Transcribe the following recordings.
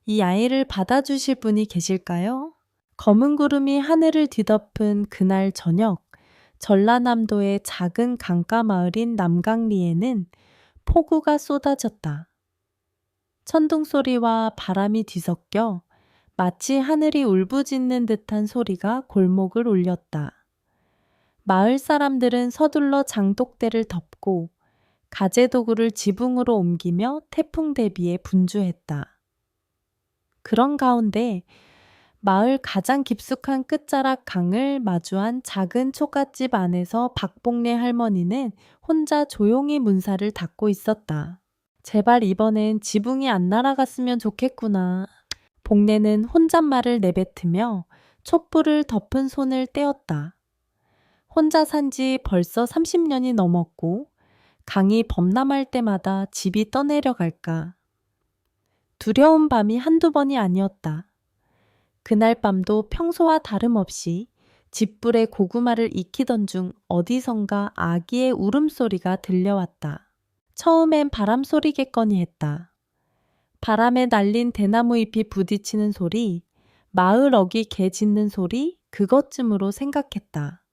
이 아이를 받아주실 분이 계실까요? 검은 구름이 하늘을 뒤덮은 그날 저녁, 전라남도의 작은 강가 마을인 남강리에는 폭우가 쏟아졌다. 천둥 소리와 바람이 뒤섞여 마치 하늘이 울부짖는 듯한 소리가 골목을 울렸다. 마을 사람들은 서둘러 장독대를 덮고 가재도구를 지붕으로 옮기며 태풍 대비에 분주했다. 그런 가운데 마을 가장 깊숙한 끝자락 강을 마주한 작은 초가집 안에서 박복래 할머니는 혼자 조용히 문살을 닫고 있었다. 제발 이번엔 지붕이 안 날아갔으면 좋겠구나. 복래는 혼잣말을 내뱉으며 촛불을 덮은 손을 떼었다. 혼자 산 지 벌써 30년이 넘었고 강이 범람할 때마다 집이 떠내려갈까. 두려운 밤이 한두 번이 아니었다. 그날 밤도 평소와 다름없이 집불에 고구마를 익히던 중 어디선가 아기의 울음소리가 들려왔다. 처음엔 바람소리겠거니 했다. 바람에 날린 대나무 잎이 부딪히는 소리, 마을 어귀 개 짖는 소리, 그것쯤으로 생각했다.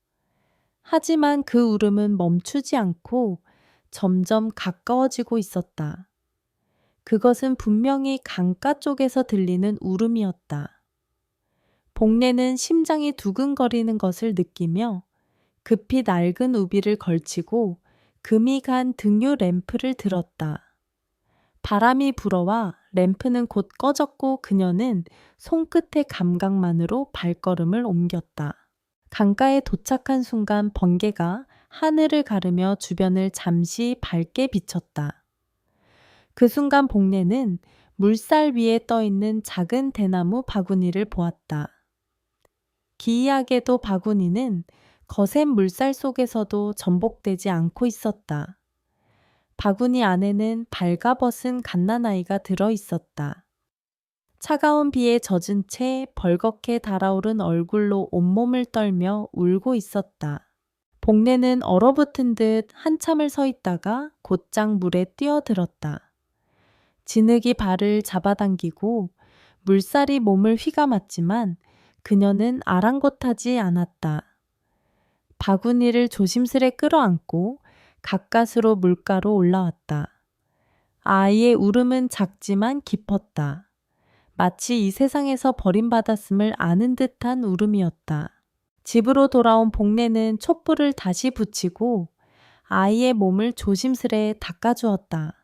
하지만 그 울음은 멈추지 않고 점점 가까워지고 있었다. 그것은 분명히 강가 쪽에서 들리는 울음이었다. 복래는 심장이 두근거리는 것을 느끼며 급히 낡은 우비를 걸치고 금이 간 등유 램프를 들었다. 바람이 불어와 램프는 곧 꺼졌고 그녀는 손끝의 감각만으로 발걸음을 옮겼다. 강가에 도착한 순간 번개가 하늘을 가르며 주변을 잠시 밝게 비쳤다. 그 순간 복래는 물살 위에 떠있는 작은 대나무 바구니를 보았다. 기이하게도 바구니는 거센 물살 속에서도 전복되지 않고 있었다. 바구니 안에는 발가벗은 갓난아이가 들어있었다. 차가운 비에 젖은 채 벌겋게 달아오른 얼굴로 온몸을 떨며 울고 있었다. 복래는 얼어붙은 듯 한참을 서 있다가 곧장 물에 뛰어들었다. 진흙이 발을 잡아당기고 물살이 몸을 휘감았지만 그녀는 아랑곳하지 않았다. 바구니를 조심스레 끌어안고 가까스로 물가로 올라왔다. 아이의 울음은 작지만 깊었다. 마치 이 세상에서 버림받았음을 아는 듯한 울음이었다. 집으로 돌아온 복래는 촛불을 다시 붙이고 아이의 몸을 조심스레 닦아주었다.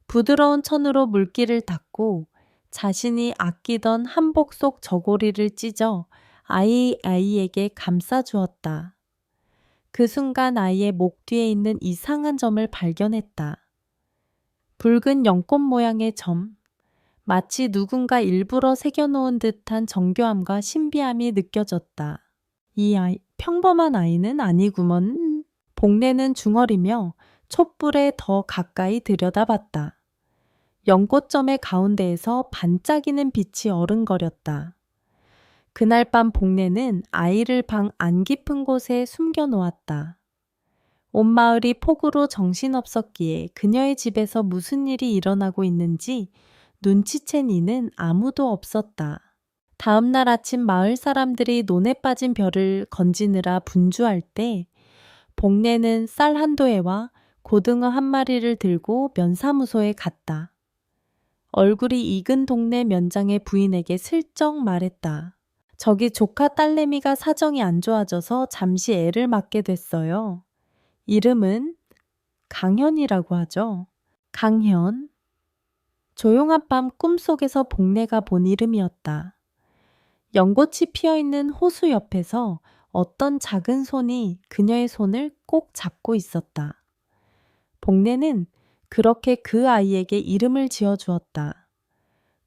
부드러운 천으로 물기를 닦고 자신이 아끼던 한복 속 저고리를 찢어 아이에게 감싸주었다. 그 순간 아이의 목 뒤에 있는 이상한 점을 발견했다. 붉은 연꽃 모양의 점, 마치 누군가 일부러 새겨놓은 듯한 정교함과 신비함이 느껴졌다. 이 아이, 평범한 아이는 아니구먼. 복래는 중얼이며 촛불에 더 가까이 들여다봤다. 연꽃점의 가운데에서 반짝이는 빛이 어른거렸다. 그날 밤 복래는 아이를 방 안 깊은 곳에 숨겨놓았다. 온 마을이 폭우로 정신없었기에 그녀의 집에서 무슨 일이 일어나고 있는지 눈치챈 이는 아무도 없었다. 다음 날 아침 마을 사람들이 논에 빠진 별을 건지느라 분주할 때 복래는 쌀 한 도에와 고등어 한 마리를 들고 면사무소에 갔다. 얼굴이 익은 동네 면장의 부인에게 슬쩍 말했다. 저기 조카 딸내미가 사정이 안 좋아져서 잠시 애를 맡게 됐어요. 이름은 강현이라고 하죠. 강현. 조용한 밤 꿈속에서 복래가 본 이름이었다. 연꽃이 피어있는 호수 옆에서 어떤 작은 손이 그녀의 손을 꼭 잡고 있었다. 복래는 그렇게 그 아이에게 이름을 지어주었다.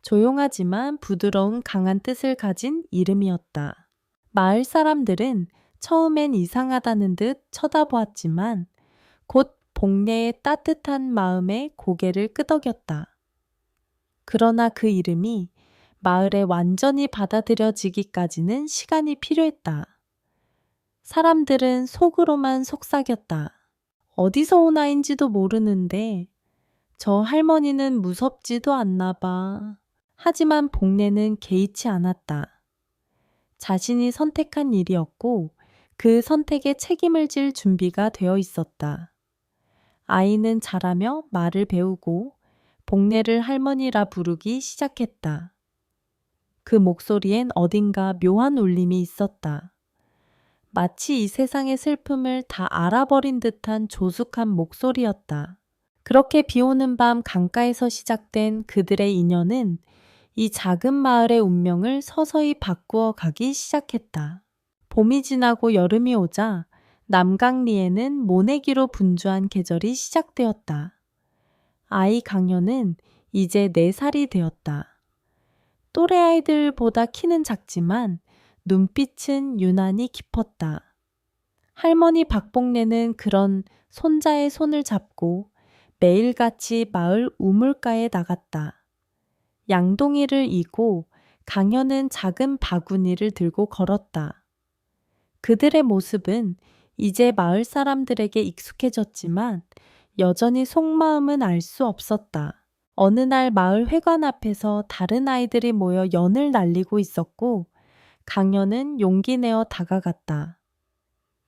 조용하지만 부드러운 강한 뜻을 가진 이름이었다. 마을 사람들은 처음엔 이상하다는 듯 쳐다보았지만 곧 복래의 따뜻한 마음에 고개를 끄덕였다. 그러나 그 이름이 마을에 완전히 받아들여지기까지는 시간이 필요했다. 사람들은 속으로만 속삭였다. 어디서 온 아인지도 모르는데 저 할머니는 무섭지도 않나 봐. 하지만 복례는 개의치 않았다. 자신이 선택한 일이었고 그 선택에 책임을 질 준비가 되어 있었다. 아이는 자라며 말을 배우고 복례를 할머니라 부르기 시작했다. 그 목소리엔 어딘가 묘한 울림이 있었다. 마치 이 세상의 슬픔을 다 알아버린 듯한 조숙한 목소리였다. 그렇게 비오는 밤 강가에서 시작된 그들의 인연은 이 작은 마을의 운명을 서서히 바꾸어 가기 시작했다. 봄이 지나고 여름이 오자 남강리에는 모내기로 분주한 계절이 시작되었다. 아이 강연은 이제 4살이 되었다. 또래 아이들보다 키는 작지만 눈빛은 유난히 깊었다. 할머니 박복례는 그런 손자의 손을 잡고 매일같이 마을 우물가에 나갔다. 양동이를 이고 강현은 작은 바구니를 들고 걸었다. 그들의 모습은 이제 마을 사람들에게 익숙해졌지만 여전히 속마음은 알 수 없었다. 어느 날 마을 회관 앞에서 다른 아이들이 모여 연을 날리고 있었고 강현은 용기 내어 다가갔다.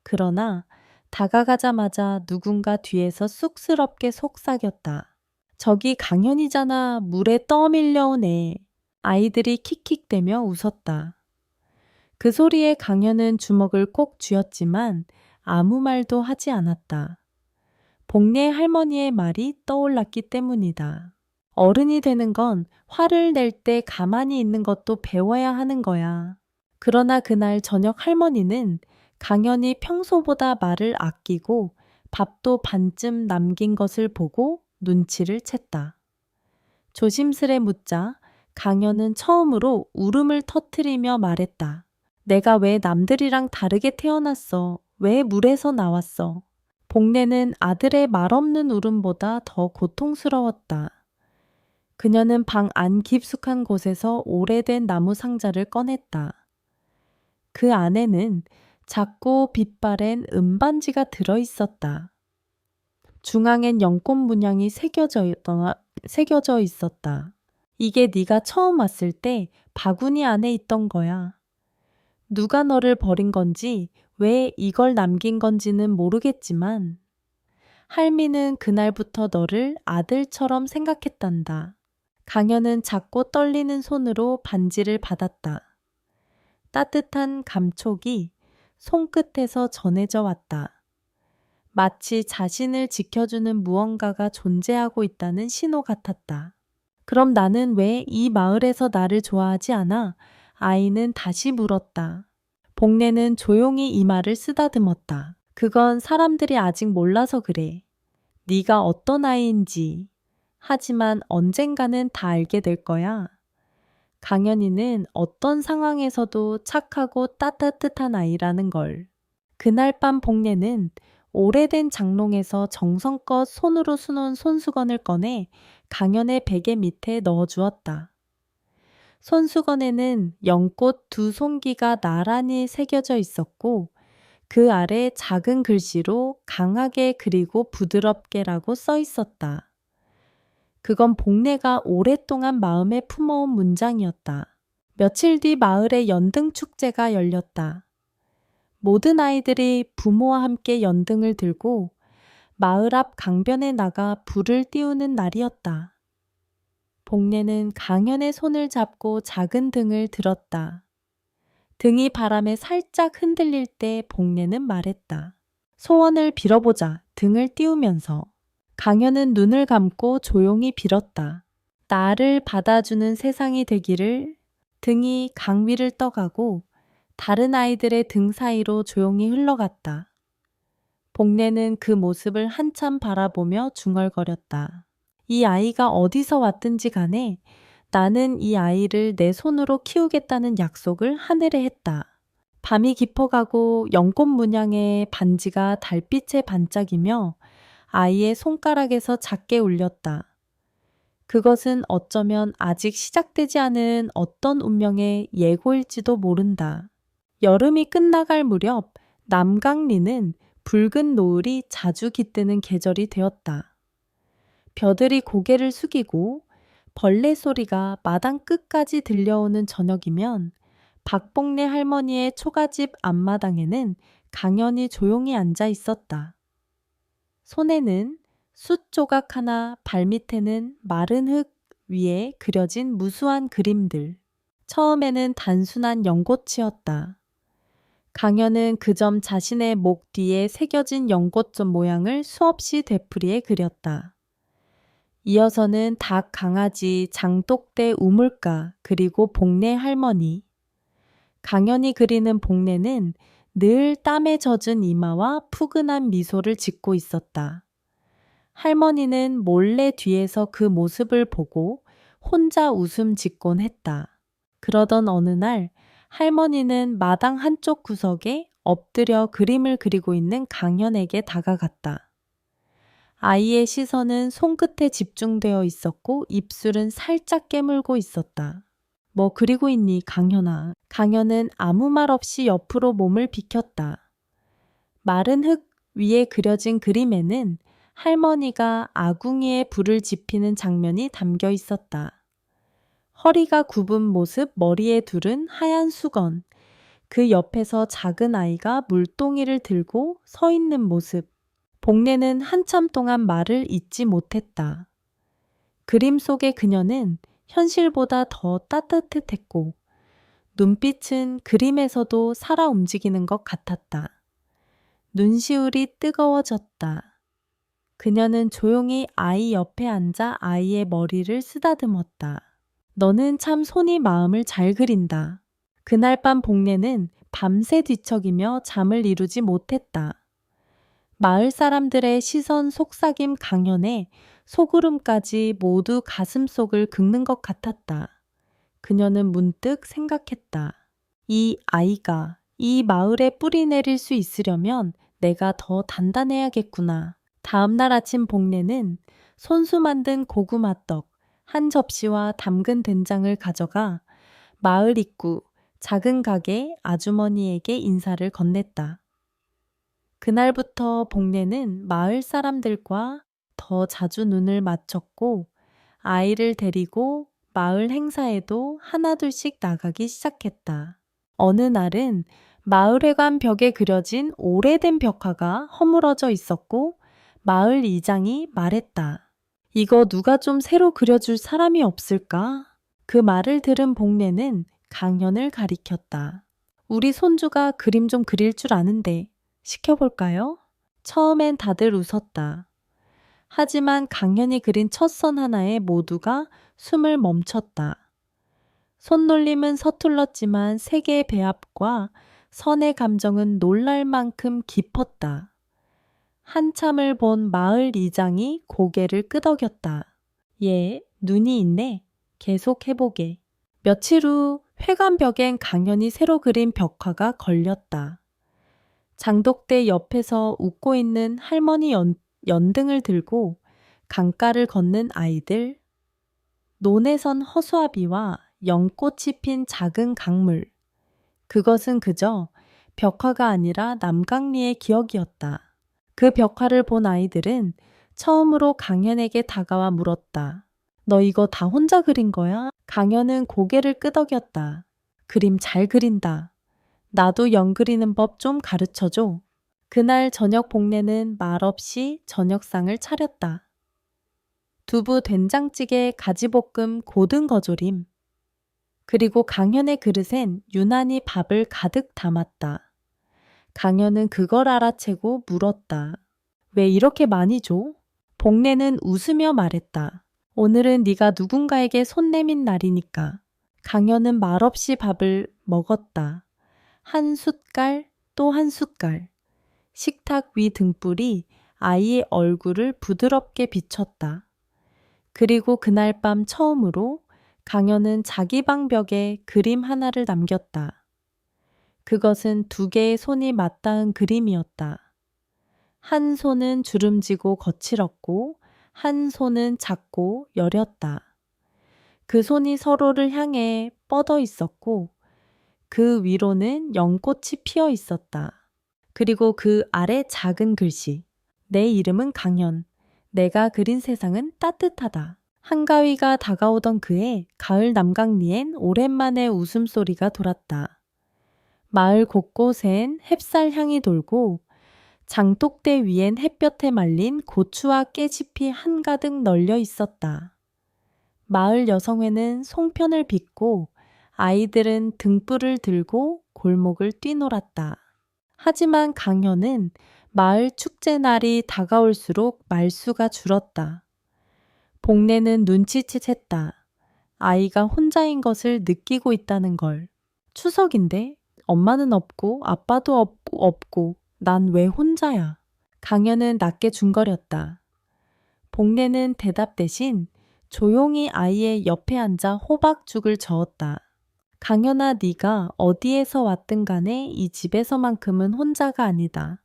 그러나 다가가자마자 누군가 뒤에서 쑥스럽게 속삭였다. 저기 강현이잖아. 물에 떠밀려온 애. 아이들이 킥킥대며 웃었다. 그 소리에 강현은 주먹을 꼭 쥐었지만 아무 말도 하지 않았다. 복례 할머니의 말이 떠올랐기 때문이다. 어른이 되는 건 화를 낼 때 가만히 있는 것도 배워야 하는 거야. 그러나 그날 저녁 할머니는 강현이 평소보다 말을 아끼고 밥도 반쯤 남긴 것을 보고 눈치를 챘다. 조심스레 묻자 강현은 처음으로 울음을 터뜨리며 말했다. 내가 왜 남들이랑 다르게 태어났어? 왜 물에서 나왔어? 복례는 아들의 말없는 울음보다 더 고통스러웠다. 그녀는 방 안 깊숙한 곳에서 오래된 나무 상자를 꺼냈다. 그 안에는 작고 빛바랜 은반지가 들어있었다. 중앙엔 연꽃 문양이 새겨져 있었다. 이게 네가 처음 왔을 때 바구니 안에 있던 거야. 누가 너를 버린 건지 왜 이걸 남긴 건지는 모르겠지만 할미는 그날부터 너를 아들처럼 생각했단다. 강현은 작고 떨리는 손으로 반지를 받았다. 따뜻한 감촉이 손끝에서 전해져 왔다. 마치 자신을 지켜주는 무언가가 존재하고 있다는 신호 같았다. 그럼 나는 왜 이 마을에서 나를 좋아하지 않아? 아이는 다시 물었다. 복례는 조용히 이마를 쓰다듬었다. 그건 사람들이 아직 몰라서 그래. 네가 어떤 아이인지. 하지만 언젠가는 다 알게 될 거야. 강현이는 어떤 상황에서도 착하고 따뜻한 아이라는 걸. 그날 밤 복례는 오래된 장롱에서 정성껏 손으로 수놓은 손수건을 꺼내 강현의 베개 밑에 넣어주었다. 손수건에는 연꽃 2송기가 나란히 새겨져 있었고 그 아래 작은 글씨로 강하게 그리고 부드럽게라고 써 있었다. 그건 복례가 오랫동안 마음에 품어온 문장이었다. 며칠 뒤 마을의 연등 축제가 열렸다. 모든 아이들이 부모와 함께 연등을 들고 마을 앞 강변에 나가 불을 띄우는 날이었다. 복례는 강현의 손을 잡고 작은 등을 들었다. 등이 바람에 살짝 흔들릴 때 복례는 말했다. 소원을 빌어보자. 등을 띄우면서. 강현은 눈을 감고 조용히 빌었다. 나를 받아주는 세상이 되기를. 등이 강 위를 떠가고 다른 아이들의 등 사이로 조용히 흘러갔다. 복례는 그 모습을 한참 바라보며 중얼거렸다. 이 아이가 어디서 왔든지 간에 나는 이 아이를 내 손으로 키우겠다는 약속을 하늘에 했다. 밤이 깊어가고 연꽃 문양의 반지가 달빛에 반짝이며 아이의 손가락에서 작게 울렸다. 그것은 어쩌면 아직 시작되지 않은 어떤 운명의 예고일지도 모른다. 여름이 끝나갈 무렵 남강리는 붉은 노을이 자주 깃드는 계절이 되었다. 벼들이 고개를 숙이고 벌레 소리가 마당 끝까지 들려오는 저녁이면 박복래 할머니의 초가집 앞마당에는 강연이 조용히 앉아 있었다. 손에는 숯 조각 하나, 발밑에는 마른 흙 위에 그려진 무수한 그림들. 처음에는 단순한 연꽃이었다. 강연은 그 점 자신의 목 뒤에 새겨진 연꽃좀 모양을 수없이 되풀이해 그렸다. 이어서는 닭, 강아지, 장독대, 우물가, 그리고 복래 할머니. 강연이 그리는 복래는 늘 땀에 젖은 이마와 푸근한 미소를 짓고 있었다. 할머니는 몰래 뒤에서 그 모습을 보고 혼자 웃음 짓곤 했다. 그러던 어느 날 할머니는 마당 한쪽 구석에 엎드려 그림을 그리고 있는 강연에게 다가갔다. 아이의 시선은 손끝에 집중되어 있었고 입술은 살짝 깨물고 있었다. 뭐 그리고 있니, 강연아? 강연은 아무 말 없이 옆으로 몸을 비켰다. 마른 흙 위에 그려진 그림에는 할머니가 아궁이에 불을 지피는 장면이 담겨 있었다. 허리가 굽은 모습, 머리에 두른 하얀 수건, 그 옆에서 작은 아이가 물동이를 들고 서 있는 모습. 복래는 한참 동안 말을 잇지 못했다. 그림 속의 그녀는 현실보다 더 따뜻했고 눈빛은 그림에서도 살아 움직이는 것 같았다. 눈시울이 뜨거워졌다. 그녀는 조용히 아이 옆에 앉아 아이의 머리를 쓰다듬었다. 너는 참 손이 마음을 잘 그린다. 그날 밤 복래는 밤새 뒤척이며 잠을 이루지 못했다. 마을 사람들의 시선 속삭임 강연에 소구름까지 모두 가슴속을 긁는 것 같았다. 그녀는 문득 생각했다. 이 아이가 이 마을에 뿌리 내릴 수 있으려면 내가 더 단단해야겠구나. 다음날 아침 복래는 손수 만든 고구마떡 한 접시와 담근 된장을 가져가 마을 입구 작은 가게 아주머니에게 인사를 건넸다. 그날부터 복래는 마을 사람들과 더 자주 눈을 맞췄고 아이를 데리고 마을 행사에도 하나둘씩 나가기 시작했다. 어느 날은 마을회관 벽에 그려진 오래된 벽화가 허물어져 있었고 마을 이장이 말했다. 이거 누가 좀 새로 그려줄 사람이 없을까? 그 말을 들은 복래는 강연을 가리켰다. 우리 손주가 그림 좀 그릴 줄 아는데 시켜볼까요? 처음엔 다들 웃었다. 하지만 강연이 그린 첫 선 하나에 모두가 숨을 멈췄다. 손놀림은 서툴렀지만 세 개의 배합과 선의 감정은 놀랄 만큼 깊었다. 한참을 본 마을 이장이 고개를 끄덕였다. 얘 눈이 있네. 계속 해보게. 며칠 후 회관벽엔 강연이 새로 그린 벽화가 걸렸다. 장독대 옆에서 웃고 있는 할머니 연등을 들고 강가를 걷는 아이들, 논에 선 허수아비와 연꽃이 핀 작은 강물. 그것은 그저 벽화가 아니라 남강리의 기억이었다. 그 벽화를 본 아이들은 처음으로 강연에게 다가와 물었다. 너 이거 다 혼자 그린 거야? 강연은 고개를 끄덕였다. 그림 잘 그린다. 나도 연 그리는 법 좀 가르쳐줘. 그날 저녁 복래는 말없이 저녁상을 차렸다. 두부 된장찌개, 가지볶음, 고등거조림. 그리고 강현의 그릇엔 유난히 밥을 가득 담았다. 강현은 그걸 알아채고 물었다. 왜 이렇게 많이 줘? 복래는 웃으며 말했다. 오늘은 네가 누군가에게 손 내민 날이니까. 강현은 말없이 밥을 먹었다. 한 숟갈 또 한 숟갈. 식탁 위 등불이 아이의 얼굴을 부드럽게 비췄다. 그리고 그날 밤 처음으로 강현은 자기 방 벽에 그림 하나를 남겼다. 그것은 두 개의 손이 맞닿은 그림이었다. 한 손은 주름지고 거칠었고 한 손은 작고 여렸다. 그 손이 서로를 향해 뻗어 있었고 그 위로는 연꽃이 피어 있었다. 그리고 그 아래 작은 글씨. 내 이름은 강현. 내가 그린 세상은 따뜻하다. 한가위가 다가오던 그해 가을 남강리엔 오랜만에 웃음소리가 돌았다. 마을 곳곳엔 햅쌀 향이 돌고 장독대 위엔 햇볕에 말린 고추와 깨짚이 한가득 널려 있었다. 마을 여성회는 송편을 빚고 아이들은 등불을 들고 골목을 뛰놀았다. 하지만 강현은 마을 축제 날이 다가올수록 말수가 줄었다. 복내는 눈치챘다. 아이가 혼자인 것을 느끼고 있다는 걸. 추석인데 엄마는 없고 아빠도 없고 난 왜 혼자야? 강현은 낮게 중거렸다. 복내는 대답 대신 조용히 아이의 옆에 앉아 호박죽을 저었다. 강현아, 네가 어디에서 왔든 간에 이 집에서만큼은 혼자가 아니다.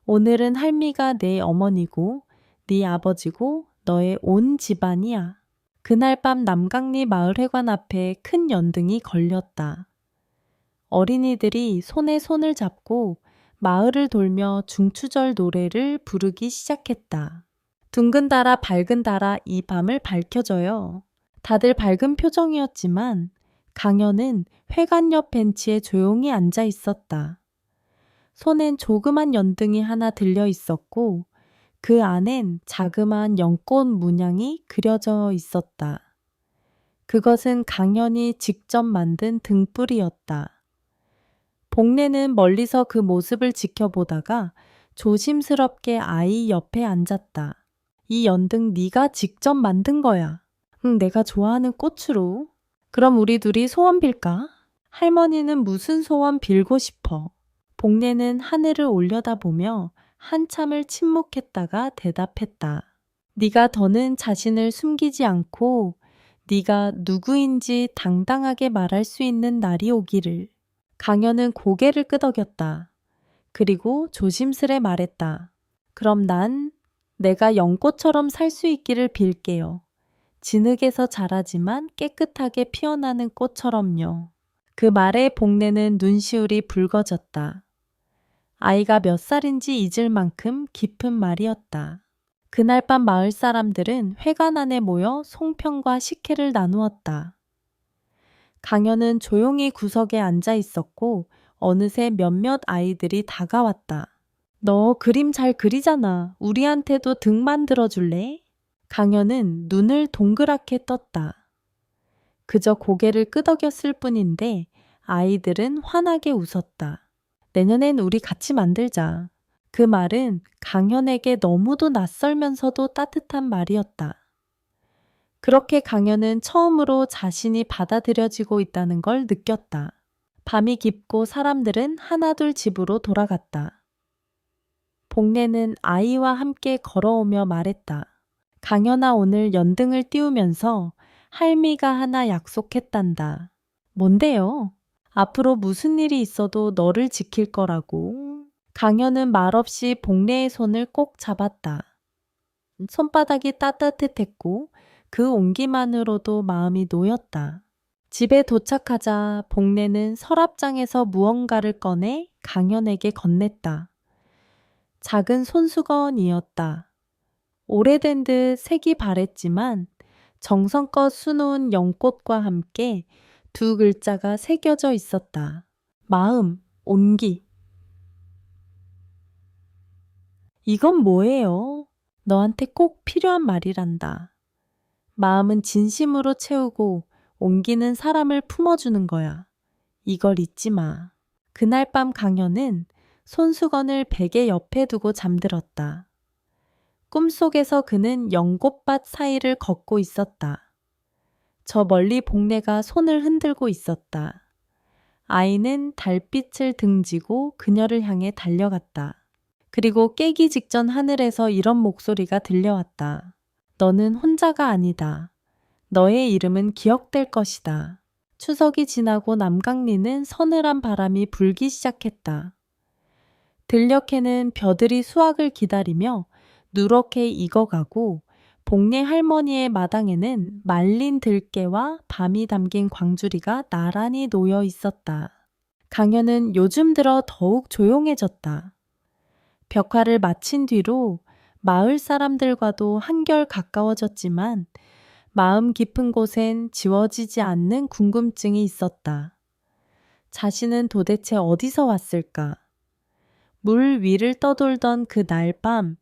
오늘은 할미가 내 어머니고 네 아버지고 너의 온 집안이야. 그날 밤 남강리 마을회관 앞에 큰 연등이 걸렸다. 어린이들이 손에 손을 잡고 마을을 돌며 중추절 노래를 부르기 시작했다. 둥근 달아 밝은 달아 이 밤을 밝혀줘요. 다들 밝은 표정이었지만 강현은 회관 옆 벤치에 조용히 앉아 있었다. 손엔 조그만 연등이 하나 들려 있었고 그 안엔 자그마한 연꽃 문양이 그려져 있었다. 그것은 강현이 직접 만든 등불이었다. 복내는 멀리서 그 모습을 지켜보다가 조심스럽게 아이 옆에 앉았다. 이 연등 네가 직접 만든 거야. 내가 좋아하는 꽃으로. 그럼 우리 둘이 소원 빌까? 할머니는 무슨 소원 빌고 싶어? 복내는 하늘을 올려다보며 한참을 침묵했다가 대답했다. 네가 더는 자신을 숨기지 않고 네가 누구인지 당당하게 말할 수 있는 날이 오기를. 강현은 고개를 끄덕였다. 그리고 조심스레 말했다. 그럼 난 내가 연꽃처럼 살 수 있기를 빌게요. 진흙에서 자라지만 깨끗하게 피어나는 꽃처럼요. 그 말에 복내는 눈시울이 붉어졌다. 아이가 몇 살인지 잊을 만큼 깊은 말이었다. 그날 밤 마을 사람들은 회관 안에 모여 송편과 식혜를 나누었다. 강현은 조용히 구석에 앉아 있었고 어느새 몇몇 아이들이 다가왔다. 너 그림 잘 그리잖아. 우리한테도 등 만들어 줄래? 강현은 눈을 동그랗게 떴다. 그저 고개를 끄덕였을 뿐인데 아이들은 환하게 웃었다. 내년엔 우리 같이 만들자. 그 말은 강현에게 너무도 낯설면서도 따뜻한 말이었다. 그렇게 강현은 처음으로 자신이 받아들여지고 있다는 걸 느꼈다. 밤이 깊고 사람들은 하나둘 집으로 돌아갔다. 복내는 아이와 함께 걸어오며 말했다. 강현아, 오늘 연등을 띄우면서 할미가 하나 약속했단다. 뭔데요? 앞으로 무슨 일이 있어도 너를 지킬 거라고. 강현은 말없이 복내의 손을 꼭 잡았다. 손바닥이 따뜻했고 그 온기만으로도 마음이 놓였다. 집에 도착하자 복내는 서랍장에서 무언가를 꺼내 강현에게 건넸다. 작은 손수건이었다. 오래된 듯 색이 바랬지만 정성껏 수놓은 연꽃과 함께 두 글자가 새겨져 있었다. 마음, 온기. 이건 뭐예요? 너한테 꼭 필요한 말이란다. 마음은 진심으로 채우고 온기는 사람을 품어주는 거야. 이걸 잊지 마. 그날 밤 강현은 손수건을 베개 옆에 두고 잠들었다. 꿈속에서 그는 연꽃밭 사이를 걷고 있었다. 저 멀리 복내가 손을 흔들고 있었다. 아이는 달빛을 등지고 그녀를 향해 달려갔다. 그리고 깨기 직전 하늘에서 이런 목소리가 들려왔다. 너는 혼자가 아니다. 너의 이름은 기억될 것이다. 추석이 지나고 남강리는 서늘한 바람이 불기 시작했다. 들녘에는 벼들이 수확을 기다리며 누렇게 익어가고 복내 할머니의 마당에는 말린 들깨와 밤이 담긴 광주리가 나란히 놓여 있었다. 강현은 요즘 들어 더욱 조용해졌다. 벽화를 마친 뒤로 마을 사람들과도 한결 가까워졌지만 마음 깊은 곳엔 지워지지 않는 궁금증이 있었다. 자신은 도대체 어디서 왔을까? 물 위를 떠돌던 그 날 밤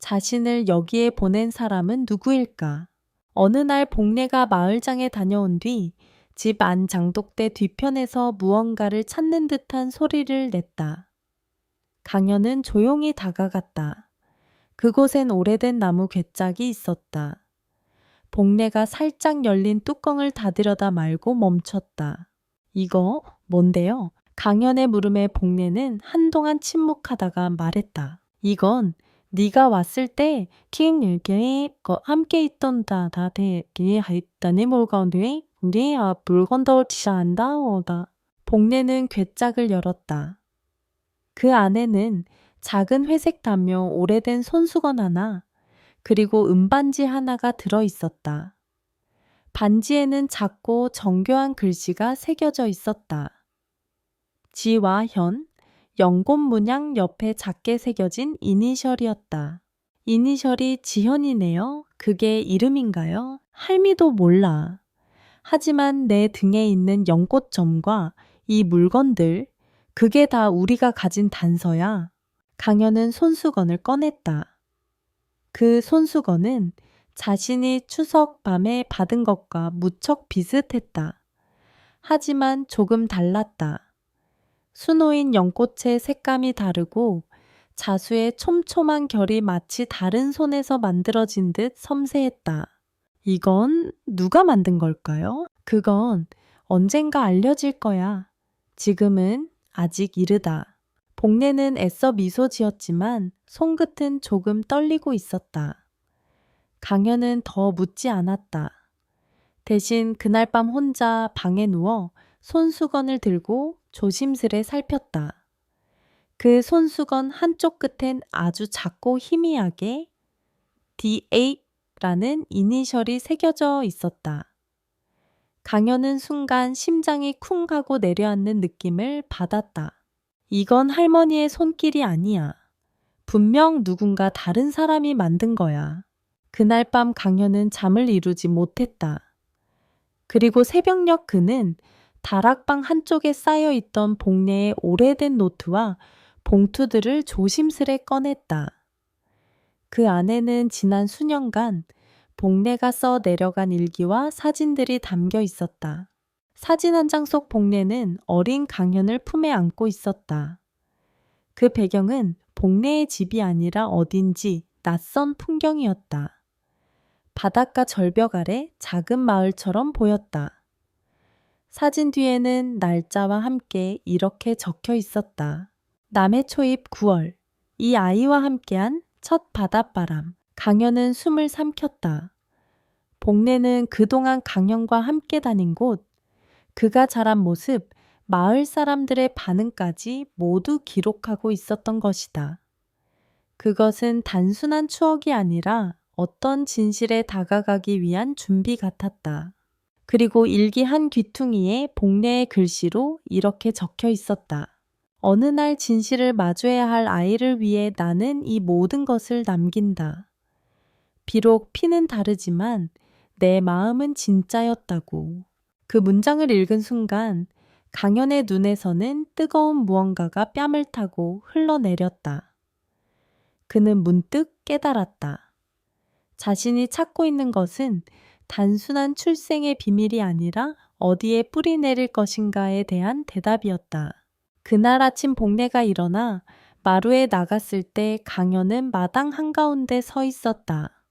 자신을 여기에 보낸 사람은 누구일까? 어느 날 복례가 마을장에 다녀온 뒤 집 안 장독대 뒤편에서 무언가를 찾는 듯한 소리를 냈다. 강현은 조용히 다가갔다. 그곳엔 오래된 나무 괴짝이 있었다. 복례가 살짝 열린 뚜껑을 닫으려다 말고 멈췄다. 이거 뭔데요? 강현의 물음에 복례는 한동안 침묵하다가 말했다. 이건 네가 왔을 때 킹일게에 함께 있던 다다대에 했다니 뭘까운데 우리 물건도 지사한다 오다. 복례는 괴짝을 열었다. 그 안에는 작은 회색 담요 오래된 손수건 하나 그리고 은반지 하나가 들어 있었다. 반지에는 작고 정교한 글씨가 새겨져 있었다. 지와 현, 연꽃 문양 옆에 작게 새겨진 이니셜이었다. 이니셜이 지현이네요. 그게 이름인가요? 할미도 몰라. 하지만 내 등에 있는 연꽃점과 이 물건들, 그게 다 우리가 가진 단서야. 강현은 손수건을 꺼냈다. 그 손수건은 자신이 추석 밤에 받은 것과 무척 비슷했다. 하지만 조금 달랐다. 수놓인 연꽃의 색감이 다르고 자수의 촘촘한 결이 마치 다른 손에서 만들어진 듯 섬세했다. 이건 누가 만든 걸까요? 그건 언젠가 알려질 거야. 지금은 아직 이르다. 복례는 애써 미소 지었지만 손끝은 조금 떨리고 있었다. 강현은 더 묻지 않았다. 대신 그날 밤 혼자 방에 누워 손수건을 들고 조심스레 살폈다. 그 손수건 한쪽 끝엔 아주 작고 희미하게 D8라는 이니셜이 새겨져 있었다. 강현은 순간 심장이 쿵 하고 내려앉는 느낌을 받았다. 이건 할머니의 손길이 아니야. 분명 누군가 다른 사람이 만든 거야. 그날 밤 강현은 잠을 이루지 못했다. 그리고 새벽녘 그는 다락방 한쪽에 쌓여있던 복례의 오래된 노트와 봉투들을 조심스레 꺼냈다. 그 안에는 지난 수년간 복례가 써 내려간 일기와 사진들이 담겨 있었다. 사진 한 장 속 복례는 어린 강현을 품에 안고 있었다. 그 배경은 복례의 집이 아니라 어딘지 낯선 풍경이었다. 바닷가 절벽 아래 작은 마을처럼 보였다. 사진 뒤에는 날짜와 함께 이렇게 적혀 있었다. 남해 초입 9월, 이 아이와 함께한 첫 바닷바람. 강현은 숨을 삼켰다. 복례는 그동안 강현과 함께 다닌 곳, 그가 자란 모습, 마을 사람들의 반응까지 모두 기록하고 있었던 것이다. 그것은 단순한 추억이 아니라 어떤 진실에 다가가기 위한 준비 같았다. 그리고 일기 한 귀퉁이에 복례의 글씨로 이렇게 적혀 있었다. 어느 날 진실을 마주해야 할 아이를 위해 나는 이 모든 것을 남긴다. 비록 피는 다르지만 내 마음은 진짜였다고. 그 문장을 읽은 순간 강현의 눈에서는 뜨거운 무언가가 뺨을 타고 흘러내렸다. 그는 문득 깨달았다. 자신이 찾고 있는 것은 단순한 출생의 비밀이 아니라 어디에 뿌리 내릴 것인가에 대한 대답이었다. 그날 아침 복례가 일어나 마루에 나갔을 때 강현은 마당 한가운데 서 있었다.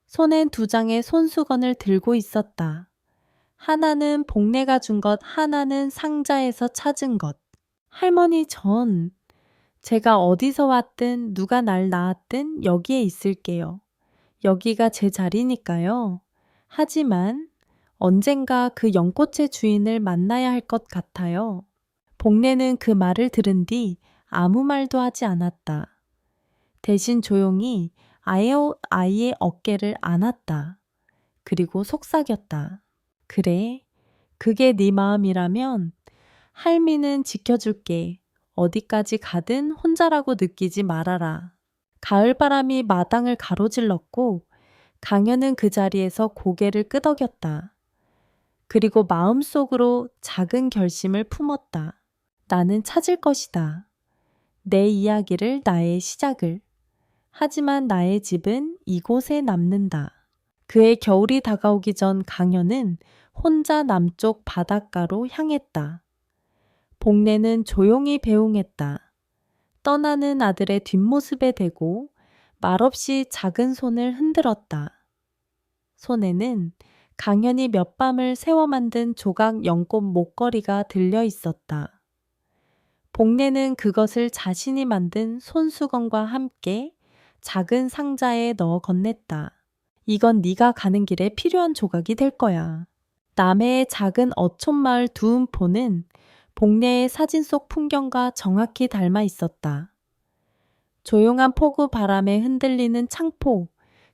손엔 두 장의 손수건을 들고 있었다. 하나는 복례가 준 것, 하나는 상자에서 찾은 것. 할머니 제가 어디서 왔든 누가 날 낳았든 여기에 있을게요. 여기가 제 자리니까요. 하지만 언젠가 그 연꽃의 주인을 만나야 할 것 같아요. 복례는 그 말을 들은 뒤 아무 말도 하지 않았다. 대신 조용히 아이의 어깨를 안았다. 그리고 속삭였다. 그래, 그게 네 마음이라면 할미는 지켜줄게. 어디까지 가든 혼자라고 느끼지 말아라. 가을바람이 마당을 가로질렀고 강현은 그 자리에서 고개를 끄덕였다. 그리고 마음속으로 작은 결심을 품었다. 나는 찾을 것이다. 내 이야기를, 나의 시작을. 하지만 나의 집은 이곳에 남는다. 그의 겨울이 다가오기 전 강현은 혼자 남쪽 바닷가로 향했다. 복례는 조용히 배웅했다. 떠나는 아들의 뒷모습에 대고 말없이 작은 손을 흔들었다. 손에는 강현이 몇 밤을 세워 만든 조각 연꽃 목걸이가 들려 있었다. 복례는 그것을 자신이 만든 손수건과 함께 작은 상자에 넣어 건넸다. 이건 네가 가는 길에 필요한 조각이 될 거야. 남해의 작은 어촌마을 두음포는 복례의 사진 속 풍경과 정확히 닮아 있었다. 조용한 폭우 바람에 흔들리는 창포,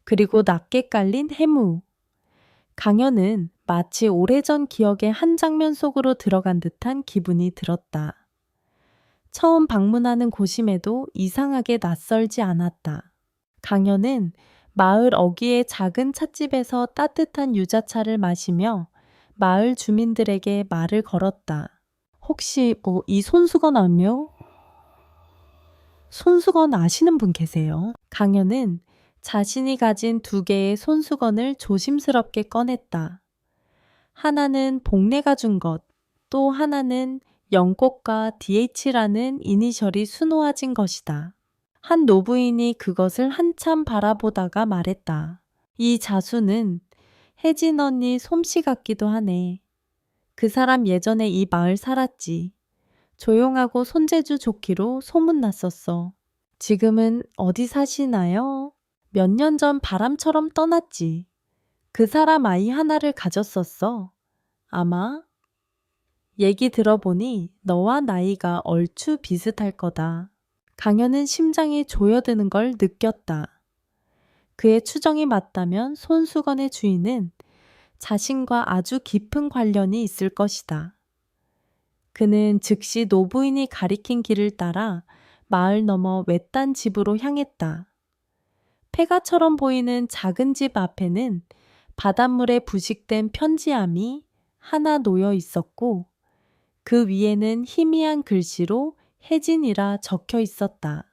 그리고 낮게 깔린 해무. 강현은 마치 오래전 기억의 한 장면 속으로 들어간 듯한 기분이 들었다. 처음 방문하는 곳임에도 이상하게 낯설지 않았다. 강현은 마을 어귀의 작은 찻집에서 따뜻한 유자차를 마시며 마을 주민들에게 말을 걸었다. 혹시 이 손수건 아며? 손수건 아시는 분 계세요? 강현은 자신이 가진 2개의 손수건을 조심스럽게 꺼냈다. 하나는 복례가 준 것, 또 하나는 연꽃과 DH라는 이니셜이 수놓아진 것이다. 한 노부인이 그것을 한참 바라보다가 말했다. 이 자수는 혜진 언니 솜씨 같기도 하네. 그 사람 예전에 이 마을 살았지. 조용하고 손재주 좋기로 소문났었어. 지금은 어디 사시나요? 몇 년 전 바람처럼 떠났지. 그 사람 아이 하나를 가졌었어. 아마 얘기 들어보니 너와 나이가 얼추 비슷할 거다. 강현은 심장이 조여드는 걸 느꼈다. 그의 추정이 맞다면 손수건의 주인은 자신과 아주 깊은 관련이 있을 것이다. 그는 즉시 노부인이 가리킨 길을 따라 마을 너머 외딴 집으로 향했다. 폐가처럼 보이는 작은 집 앞에는 바닷물에 부식된 편지함이 하나 놓여 있었고 그 위에는 희미한 글씨로 혜진이라 적혀 있었다.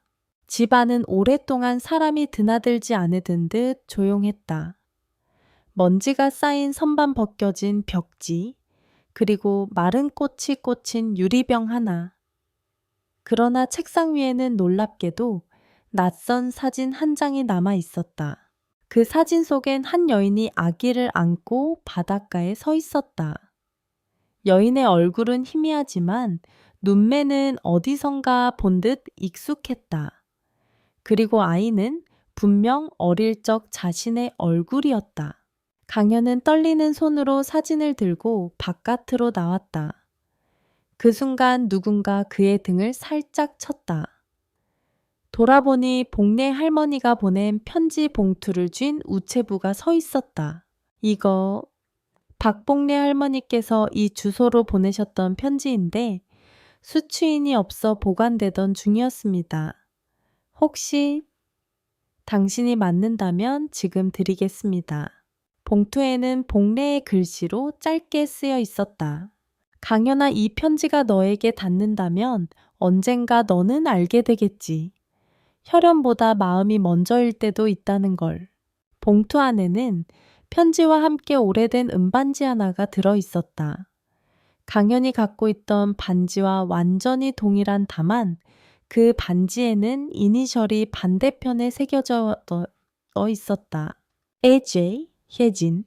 집 안은 오랫동안 사람이 드나들지 않으던 듯 조용했다. 먼지가 쌓인 선반 벗겨진 벽지, 그리고 마른 꽃이 꽂힌 유리병 하나. 그러나 책상 위에는 놀랍게도 낯선 사진 한 장이 남아 있었다. 그 사진 속엔 한 여인이 아기를 안고 바닷가에 서 있었다. 여인의 얼굴은 희미하지만 눈매는 어디선가 본 듯 익숙했다. 그리고 아이는 분명 어릴 적 자신의 얼굴이었다. 강현은 떨리는 손으로 사진을 들고 바깥으로 나왔다. 그 순간 누군가 그의 등을 살짝 쳤다. 돌아보니 복례 할머니가 보낸 편지 봉투를 쥔 우체부가 서 있었다. 이거 박복례 할머니께서 이 주소로 보내셨던 편지인데 수취인이 없어 보관되던 중이었습니다. 혹시 당신이 맞는다면 지금 드리겠습니다. 봉투에는 복례의 글씨로 짧게 쓰여 있었다. 강현아, 이 편지가 너에게 닿는다면 언젠가 너는 알게 되겠지. 혈연보다 마음이 먼저일 때도 있다는 걸. 봉투 안에는 편지와 함께 오래된 은반지 하나가 들어 있었다. 강현이 갖고 있던 반지와 완전히 동일한 다만 그 반지에는 이니셜이 반대편에 새겨져 있었다. AJ, 혜진.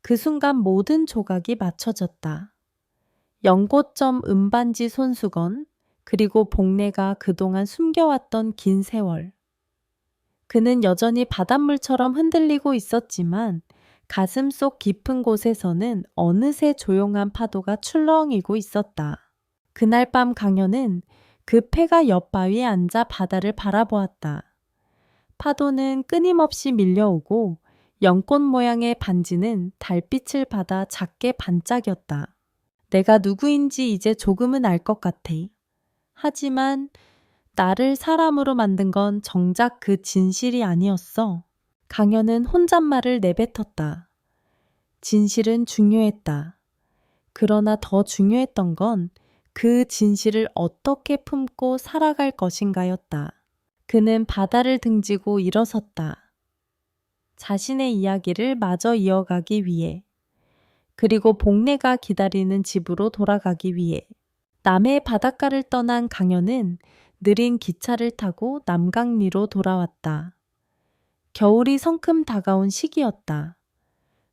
그 순간 모든 조각이 맞춰졌다. 연고점 은반지 손수건, 그리고 복례가 그동안 숨겨왔던 긴 세월. 그는 여전히 바닷물처럼 흔들리고 있었지만 가슴 속 깊은 곳에서는 어느새 조용한 파도가 출렁이고 있었다. 그날 밤 강현은 그 폐가 옆바위에 앉아 바다를 바라보았다. 파도는 끊임없이 밀려오고 연꽃 모양의 반지는 달빛을 받아 작게 반짝였다. 내가 누구인지 이제 조금은 알 것 같아. 하지만 나를 사람으로 만든 건 정작 그 진실이 아니었어. 강현은 혼잣말을 내뱉었다. 진실은 중요했다. 그러나 더 중요했던 건 그 진실을 어떻게 품고 살아갈 것인가였다. 그는 바다를 등지고 일어섰다. 자신의 이야기를 마저 이어가기 위해, 그리고 복례가 기다리는 집으로 돌아가기 위해. 남해 바닷가를 떠난 강현은 느린 기차를 타고 남강리로 돌아왔다. 겨울이 성큼 다가온 시기였다.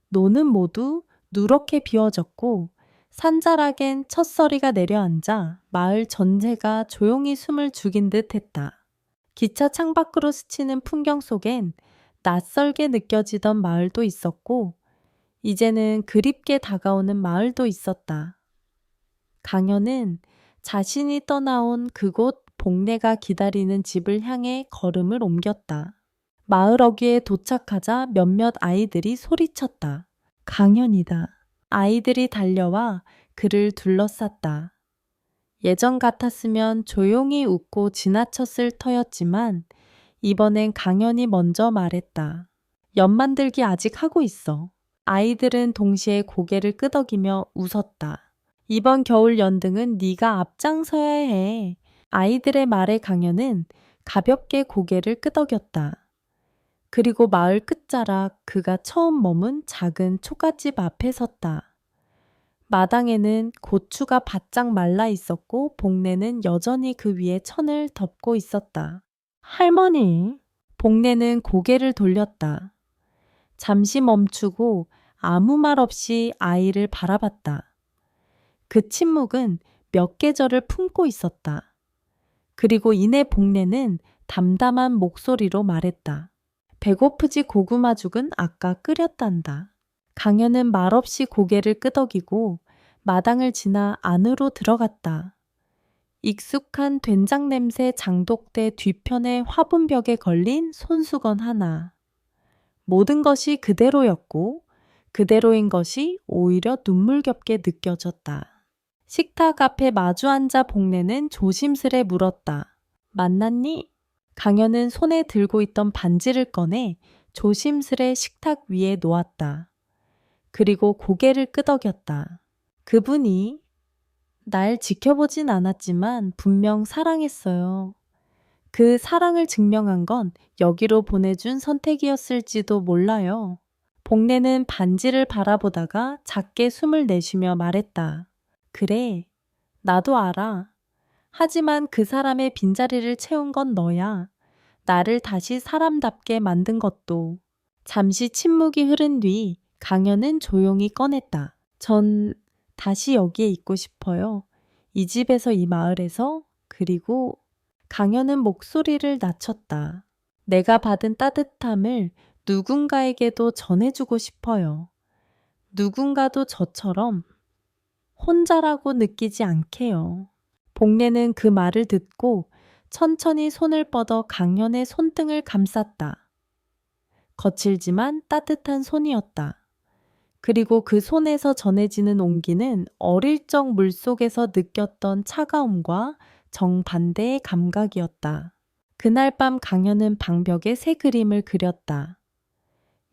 노는 모두 누렇게 비워졌고 산자락엔 첫서리가 내려앉아 마을 전체가 조용히 숨을 죽인 듯 했다. 기차 창밖으로 스치는 풍경 속엔 낯설게 느껴지던 마을도 있었고 이제는 그립게 다가오는 마을도 있었다. 강현은 자신이 떠나온 그곳 복례가 기다리는 집을 향해 걸음을 옮겼다. 마을 어귀에 도착하자 몇몇 아이들이 소리쳤다. 강현이다. 아이들이 달려와 그를 둘러쌌다. 예전 같았으면 조용히 웃고 지나쳤을 터였지만 이번엔 강현이 먼저 말했다. 연만들기 아직 하고 있어. 아이들은 동시에 고개를 끄덕이며 웃었다. 이번 겨울 연등은 네가 앞장서야 해. 아이들의 말에 강현은 가볍게 고개를 끄덕였다. 그리고 마을 끝자락 그가 처음 머문 작은 초가집 앞에 섰다. 마당에는 고추가 바짝 말라 있었고 복례는 여전히 그 위에 천을 덮고 있었다. 할머니! 복례는 고개를 돌렸다. 잠시 멈추고 아무 말 없이 아이를 바라봤다. 그 침묵은 몇 계절을 품고 있었다. 그리고 이내 복례는 담담한 목소리로 말했다. 배고프지 고구마죽은 아까 끓였단다. 강현은 말없이 고개를 끄덕이고 마당을 지나 안으로 들어갔다. 익숙한 된장 냄새 장독대 뒤편의 화분벽에 걸린 손수건 하나. 모든 것이 그대로였고 그대로인 것이 오히려 눈물겹게 느껴졌다. 식탁 앞에 마주 앉아 복례는 조심스레 물었다. 만났니? 강현은 손에 들고 있던 반지를 꺼내 조심스레 식탁 위에 놓았다. 그리고 고개를 끄덕였다. 그분이 날 지켜보진 않았지만 분명 사랑했어요. 그 사랑을 증명한 건 여기로 보내준 선택이었을지도 몰라요. 복례는 반지를 바라보다가 작게 숨을 내쉬며 말했다. 그래, 나도 알아. 하지만 그 사람의 빈자리를 채운 건 너야. 나를 다시 사람답게 만든 것도. 잠시 침묵이 흐른 뒤 강현은 조용히 꺼냈다. 전 다시 여기에 있고 싶어요. 이 집에서 이 마을에서. 그리고 강현은 목소리를 낮췄다. 내가 받은 따뜻함을 누군가에게도 전해주고 싶어요. 누군가도 저처럼 혼자라고 느끼지 않게요. 복례는 그 말을 듣고 천천히 손을 뻗어 강현의 손등을 감쌌다. 거칠지만 따뜻한 손이었다. 그리고 그 손에서 전해지는 온기는 어릴 적 물속에서 느꼈던 차가움과 정반대의 감각이었다. 그날 밤 강현은 방벽에 새 그림을 그렸다.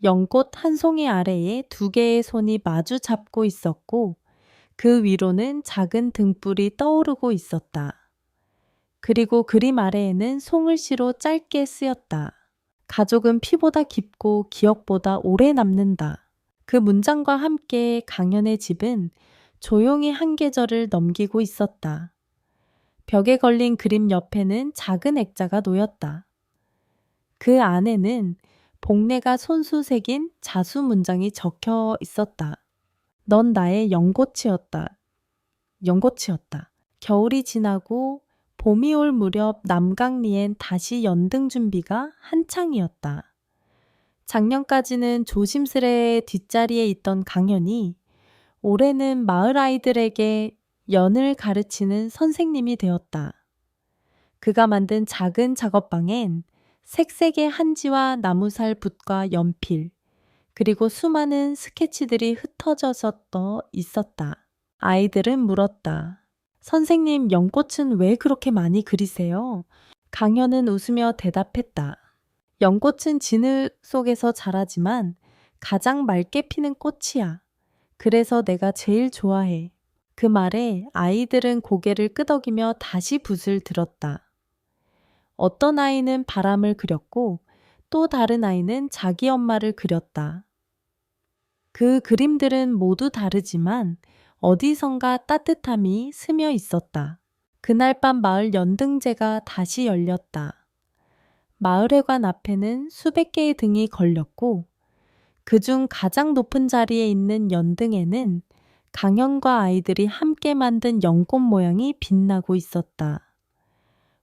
연꽃 한 송이 아래에 두 개의 손이 마주 잡고 있었고 그 위로는 작은 등불이 떠오르고 있었다. 그리고 그림 아래에는 송글씨로 짧게 쓰였다. 가족은 피보다 깊고 기억보다 오래 남는다. 그 문장과 함께 강현의 집은 조용히 한 계절을 넘기고 있었다. 벽에 걸린 그림 옆에는 작은 액자가 놓였다. 그 안에는 복례가 손수 새긴 자수 문장이 적혀 있었다. 넌 나의 연꽃이었다. 연꽃이었다. 겨울이 지나고 봄이 올 무렵 남강리엔 다시 연등 준비가 한창이었다. 작년까지는 조심스레 뒷자리에 있던 강현이 올해는 마을 아이들에게 연을 가르치는 선생님이 되었다. 그가 만든 작은 작업방엔 색색의 한지와 나무살 붓과 연필, 그리고 수많은 스케치들이 흩어져서 떠 있었다. 아이들은 물었다. 선생님, 연꽃은 왜 그렇게 많이 그리세요? 강현은 웃으며 대답했다. 연꽃은 진흙 속에서 자라지만 가장 맑게 피는 꽃이야. 그래서 내가 제일 좋아해. 그 말에 아이들은 고개를 끄덕이며 다시 붓을 들었다. 어떤 아이는 바람을 그렸고 또 다른 아이는 자기 엄마를 그렸다. 그 그림들은 모두 다르지만 어디선가 따뜻함이 스며 있었다. 그날 밤 마을 연등제가 다시 열렸다. 마을회관 앞에는 수백 개의 등이 걸렸고 그중 가장 높은 자리에 있는 연등에는 강현과 아이들이 함께 만든 연꽃 모양이 빛나고 있었다.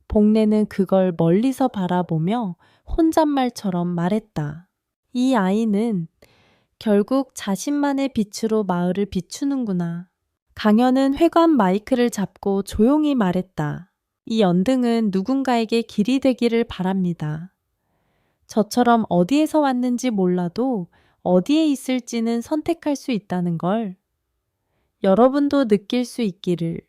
복례는 그걸 멀리서 바라보며 혼잣말처럼 말했다. 이 아이는 결국 자신만의 빛으로 마을을 비추는구나. 강현은 회관 마이크를 잡고 조용히 말했다. 이 연등은 누군가에게 길이 되기를 바랍니다. 저처럼 어디에서 왔는지 몰라도 어디에 있을지는 선택할 수 있다는 걸. 여러분도 느낄 수 있기를.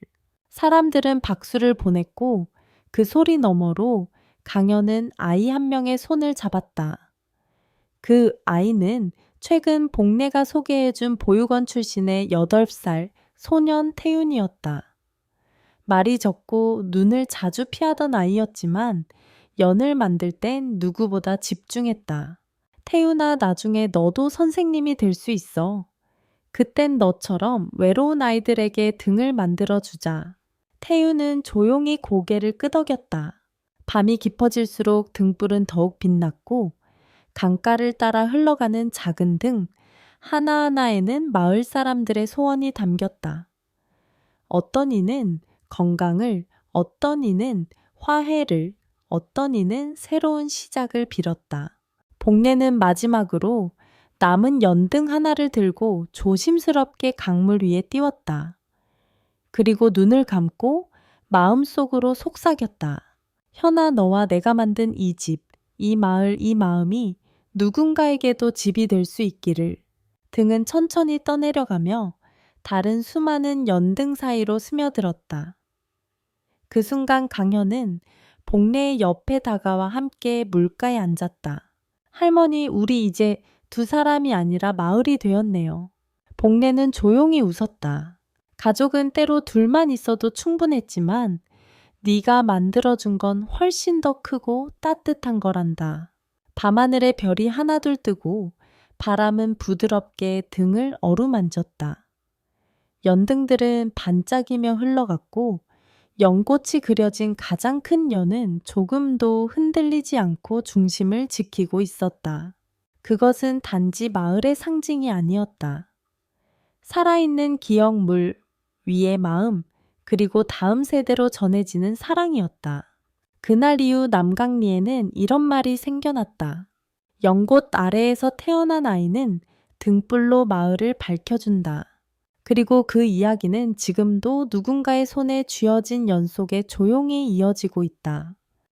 사람들은 박수를 보냈고 그 소리 너머로 강현은 아이 한 명의 손을 잡았다. 그 아이는 최근 복례가 소개해준 보육원 출신의 8살 소년 태윤이었다. 말이 적고 눈을 자주 피하던 아이였지만 연을 만들 땐 누구보다 집중했다. 태윤아, 나중에 너도 선생님이 될 수 있어. 그땐 너처럼 외로운 아이들에게 등을 만들어주자. 태윤은 조용히 고개를 끄덕였다. 밤이 깊어질수록 등불은 더욱 빛났고 강가를 따라 흘러가는 작은 등 하나하나에는 마을 사람들의 소원이 담겼다. 어떤 이는 건강을, 어떤 이는 화해를, 어떤 이는 새로운 시작을 빌었다. 복례는 마지막으로 남은 연등 하나를 들고 조심스럽게 강물 위에 띄웠다. 그리고 눈을 감고 마음속으로 속삭였다. 현아, 너와 내가 만든 이 집, 이 마을, 이 마음이 누군가에게도 집이 될 수 있기를. 등은 천천히 떠내려가며 다른 수많은 연등 사이로 스며들었다. 그 순간 강현은 복례의 옆에 다가와 함께 물가에 앉았다. 할머니, 우리 이제 두 사람이 아니라 마을이 되었네요. 복례는 조용히 웃었다. 가족은 때로 둘만 있어도 충분했지만 네가 만들어준 건 훨씬 더 크고 따뜻한 거란다. 밤하늘에 별이 하나둘 뜨고 바람은 부드럽게 등을 어루만졌다. 연등들은 반짝이며 흘러갔고 연꽃이 그려진 가장 큰 연은 조금도 흔들리지 않고 중심을 지키고 있었다. 그것은 단지 마을의 상징이 아니었다. 살아있는 기억물, 위의 마음, 그리고 다음 세대로 전해지는 사랑이었다. 그날 이후 남강리에는 이런 말이 생겨났다. 연꽃 아래에서 태어난 아이는 등불로 마을을 밝혀준다. 그리고 그 이야기는 지금도 누군가의 손에 쥐어진 연 속에 조용히 이어지고 있다.